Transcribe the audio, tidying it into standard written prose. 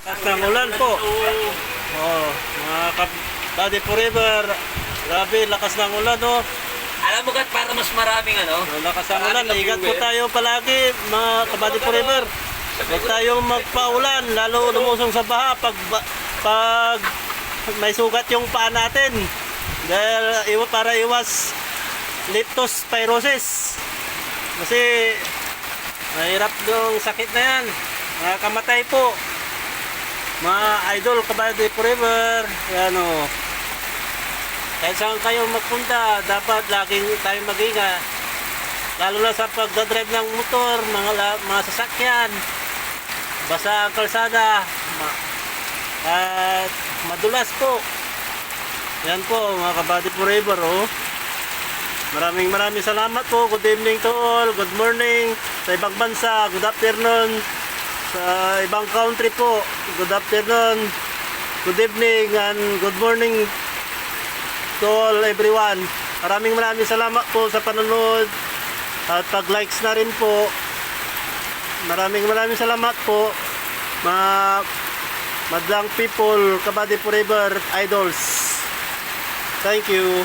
Lakas ng ulan po. Oh, mga Buddy Forever. Grabe, lakas ng ulan, oh. Alam mo kat para mas maraming ano? Lakas ng ulan. Ingat po tayo palagi, mga Buddy Forever. Huwag tayong magpaulan, lalo lumusong sa baha pag may sugat yung paa natin. Dahil para iwas leptospirosis. Kasi mahirap yung sakit na yan. Nakakamatay po. Mga idol, Buddy Forever. Yan o. Kahit saan kayo magpunta, dapat laging tayo mag-ingat. Lalo na sa pagdadrive ng motor, mga sasakyan. Basa ang kalsada. At madulas po. Yan po, mga Buddy Forever, oh. Maraming salamat po. Good evening to all. Good morning sa ibang bansa. Good afternoon sa ibang country po. Good afternoon. Good evening and good morning to all everyone. Maraming salamat po sa panonood at pag-likes na rin po. Maraming salamat po, mga madlang people, Buddy Forever idols. Thank you.